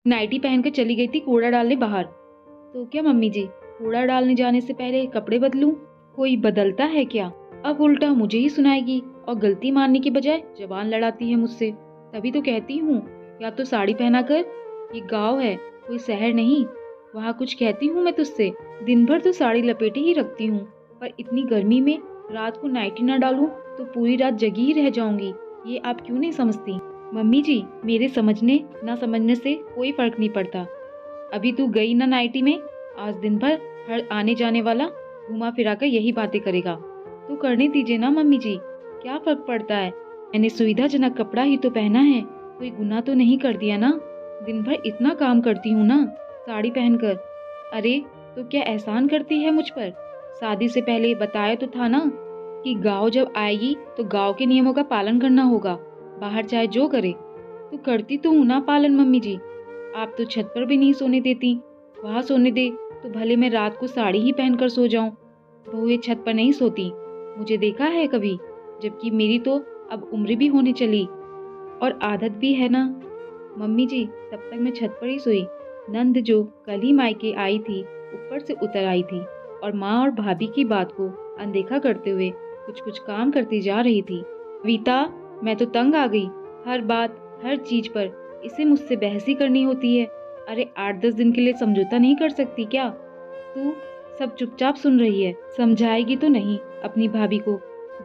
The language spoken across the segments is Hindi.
नाइटी पहनकर चली गई थी कूड़ा डालने बाहर। तो क्या मम्मी जी, कूड़ा डालने जाने से पहले कपड़े बदलूं? कोई बदलता है क्या? अब उल्टा मुझे ही सुनाएगी और गलती मानने की बजाय जबान लड़ाती है मुझसे। तभी तो कहती हूँ, या तो साड़ी पहना कर, ये गाँव है कोई शहर नहीं। वहाँ कुछ कहती हूँ मैं तुझसे? दिन भर तो साड़ी लपेटे ही रखती हूँ, पर इतनी गर्मी में रात को नाइटी ना डालूं तो पूरी रात जगी ही रह जाऊंगी। ये आप क्यों नहीं समझती? मम्मी जी, मेरे समझने ना समझने से कोई फर्क नहीं पड़ता। अभी तू गई ना नाइटी में, आज दिन भर हर आने जाने वाला घुमा फिरा कर यही बातें करेगा। तो करने दीजिए ना मम्मी जी, क्या फर्क पड़ता है? मैंने सुविधाजनक कपड़ा ही तो पहना है, कोई गुनाह तो नहीं कर दिया ना। दिन भर इतना काम करती हूँ ना साड़ी पहनकर। अरे तो क्या एहसान करती है मुझ पर? शादी से पहले बताया तो था ना कि गाँव जब आएगी तो गाँव के नियमों का पालन करना होगा, बाहर चाहे जो करे। तो करती तो हूँ ना पालन मम्मी जी। आप तो छत पर भी नहीं सोने देती। वहाँ सोने दे तो भले मैं रात को साड़ी ही पहनकर सो जाऊं। बहुएं छत पर नहीं सोती, मुझे देखा है कभी? जबकि मेरी तो अब उम्र भी होने चली और आदत भी है ना। मम्मी जी, तब तक मैं छत पर ही सोई। नंद जो कल ही मायके आई थी, ऊपर से उतर आई थी और माँ और भाभी की बात को अनदेखा करते हुए कुछ कुछ काम करती जा रही थी। कविता, मैं तो तंग आ गई। हर बात हर चीज पर इसे मुझसे बहस ही करनी होती है। अरे 8-10 दिन के लिए समझौता नहीं कर सकती क्या? तू सब चुपचाप सुन रही है, समझाएगी तो नहीं अपनी भाभी को?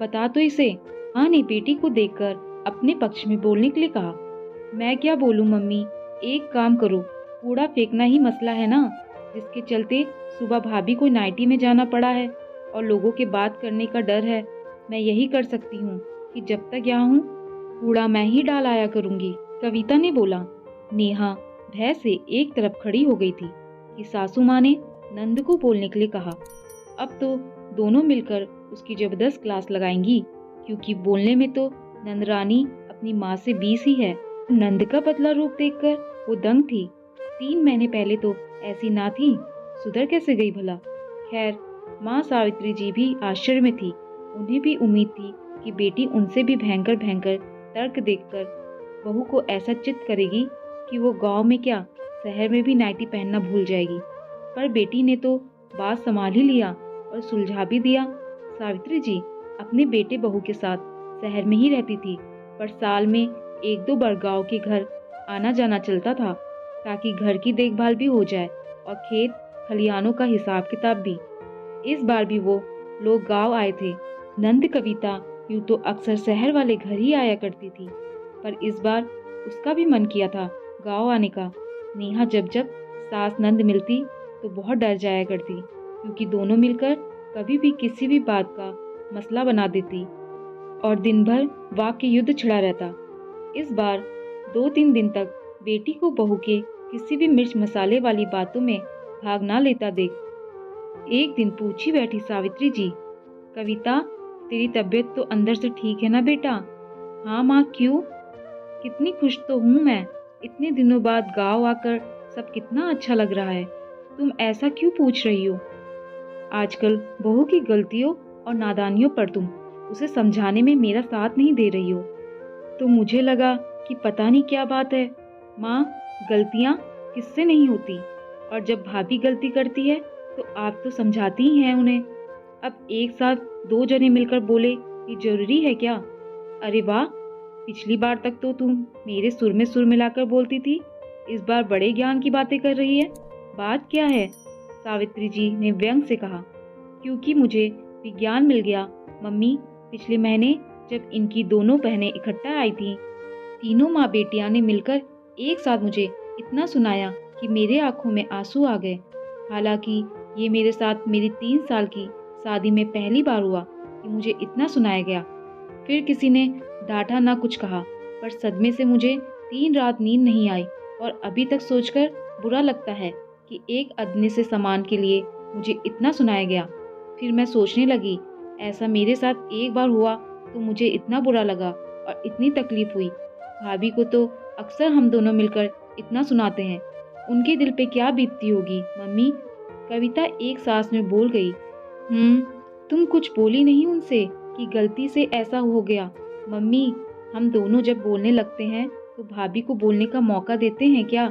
बता तो इसे। माँ ने बेटी को देखकर अपने पक्ष में बोलने के लिए कहा। मैं क्या बोलूं मम्मी, एक काम करो, कूड़ा फेंकना ही मसला है ना, जिसके चलते सुबह भाभी को नाइटी में जाना पड़ा है और लोगों के बात करने का डर है। मैं यही कर सकती हूँ कि जब तक यहाँ हूँ कूड़ा मैं ही डाल आया करूँगी, कविता ने बोला। नेहा भय से एक तरफ खड़ी हो गई थी कि सासू माँ ने नंद को बोलने के लिए कहा। अब तो दोनों मिलकर उसकी जबरदस्त क्लास लगाएंगी, क्योंकि बोलने में तो नंदरानी अपनी माँ से 20 ही है। नंद का पतला रूप देखकर वो दंग थी। 3 महीने पहले तो ऐसी ना थी, सुधर कैसे गई भला? खैर, माँ सावित्री जी भी आश्चर्य में थी। उन्हें भी उम्मीद थी कि बेटी उनसे भी भयंकर भयंकर तर्क देखकर बहू को ऐसा चित्त करेगी कि वो गांव में क्या शहर में भी नाइटी पहनना भूल जाएगी। पर बेटी ने तो बात संभाल ही लिया और सुलझा भी दिया। सावित्री जी अपने बेटे बहू के साथ शहर में ही रहती थी, पर साल में 1-2 बार गांव के घर आना जाना चलता था, ताकि घर की देखभाल भी हो जाए और खेत खलिहानों का हिसाब किताब भी। इस बार भी वो लोग गांव आए थे। नंद कविता यूं तो अक्सर शहर वाले घर ही आया करती थी, पर इस बार उसका भी मन किया था गांव आने का। नेहा जब जब सास नंद मिलती तो बहुत डर जाया करती, क्योंकि दोनों मिलकर कभी भी किसी भी बात का मसला बना देती और दिन भर वाक के युद्ध छिड़ा रहता। इस बार 2-3 दिन तक बेटी को बहू के किसी भी मिर्च मसाले वाली बातों में भाग ना लेता देख एक दिन पूछी बैठी सावित्री जी, कविता तेरी तबीयत तो अंदर से ठीक है ना बेटा? हाँ माँ, क्यों? कितनी खुश तो हूँ मैं, इतने दिनों बाद गाँव आकर सब कितना अच्छा लग रहा है। तुम ऐसा क्यों पूछ रही हो? आजकल बहू की गलतियों और नादानियों पर तुम उसे समझाने में मेरा साथ नहीं दे रही हो, तो मुझे लगा कि पता नहीं क्या बात है। माँ, गलतियाँ किससे नहीं होती, और जब भाभी गलती करती है तो आप तो समझाती ही हैं उन्हें। अब एक साथ 2 जने मिलकर बोले ये जरूरी है क्या? अरे वाह, पिछली बार तक तो तुम मेरे सुर में सुर मिलाकर बोलती थी, इस बार बड़े ज्ञान की बातें कर रही है। बात क्या है? सावित्री जी ने व्यंग से कहा। क्योंकि मुझे विज्ञान मिल गया मम्मी। पिछले महीने जब इनकी दोनों बहनें इकट्ठा आई थी, तीनों माँ बेटियां ने मिलकर एक साथ मुझे इतना सुनाया कि मेरे आंखों में आंसू आ गए। हालांकि ये मेरे साथ मेरी 3 साल की शादी में पहली बार हुआ कि मुझे इतना सुनाया गया। फिर किसी ने डांटा ना कुछ कहा, पर सदमे से मुझे 3 रात नींद नहीं आई और अभी तक सोचकर बुरा लगता है कि एक अदने से सामान के लिए मुझे इतना सुनाया गया। फिर मैं सोचने लगी, ऐसा मेरे साथ एक बार हुआ तो मुझे इतना बुरा लगा और इतनी तकलीफ हुई। भाभी को तो अक्सर हम दोनों मिलकर इतना सुनाते हैं, उनके दिल पे क्या बीतती होगी मम्मी? कविता एक सांस में बोल गई। तुम कुछ बोली नहीं उनसे कि गलती से ऐसा हो गया? मम्मी, हम दोनों जब बोलने लगते हैं तो भाभी को बोलने का मौका देते हैं क्या?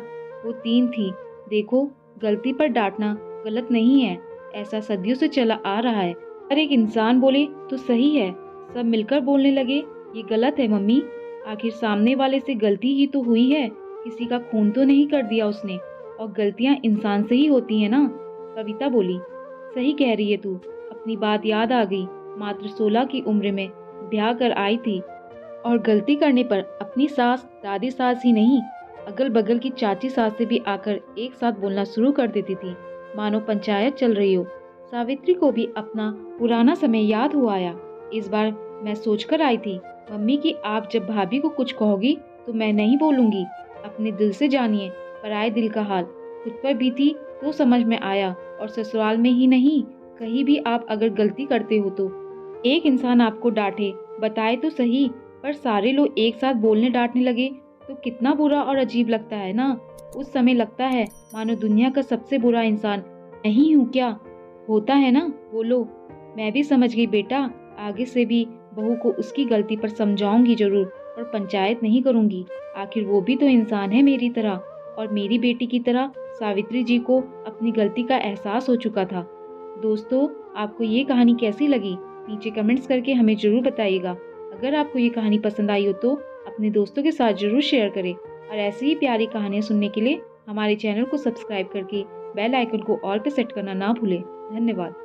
वो 3 थी। देखो, गलती पर डांटना गलत नहीं है, ऐसा सदियों से चला आ रहा है। पर एक इंसान बोले तो सही है, सब मिलकर बोलने लगे ये गलत है मम्मी। आखिर सामने वाले से गलती ही तो हुई है, किसी का खून तो नहीं कर दिया उसने। और गलतियां इंसान से ही होती है ना। कविता बोली, सही कह रही है तू। अपनी बात याद आ गई। मात्र 16 की उम्र में ब्याह कर आई थी और गलती करने पर अपनी सास, दादी सास ही नहीं, अगल बगल की चाची सास से भी आकर एक साथ बोलना शुरू कर देती थी, मानो पंचायत चल रही हो। सावित्री को भी अपना पुराना समय याद हुआ आया। इस बार मैं सोचकर आई थी मम्मी कि आप जब भाभी को कुछ कहोगी तो मैं नहीं बोलूंगी। अपने दिल से जानिए पराए दिल का हाल। खुद पर बीती तो समझ में आया, और ससुराल में ही नहीं, कहीं भी आप अगर गलती करते हो तो एक इंसान आपको डांटे, बताए तो सही, पर सारे लोग एक साथ बोलने डांटने लगे तो कितना बुरा और अजीब लगता है ना। उस समय लगता है मानो दुनिया का सबसे बुरा इंसान मैं ही हूँ क्या। होता है ना, बोलो। मैं भी समझ गई बेटा, आगे से भी बहू को उसकी गलती पर समझाऊंगी जरूर, और पंचायत नहीं करूंगी। आखिर वो भी तो इंसान है मेरी तरह, और मेरी बेटी की तरह सावित्री जी को अपनी गलती का एहसास हो चुका था। दोस्तों, आपको ये कहानी कैसी लगी? नीचे कमेंट्स करके हमें ज़रूर बताइएगा। अगर आपको ये कहानी पसंद आई हो तो अपने दोस्तों के साथ ज़रूर शेयर करें, और ऐसी ही प्यारी कहानियाँ सुनने के लिए हमारे चैनल को सब्सक्राइब करके बेल आइकन को ऑल पे सेट करना ना भूलें। धन्यवाद।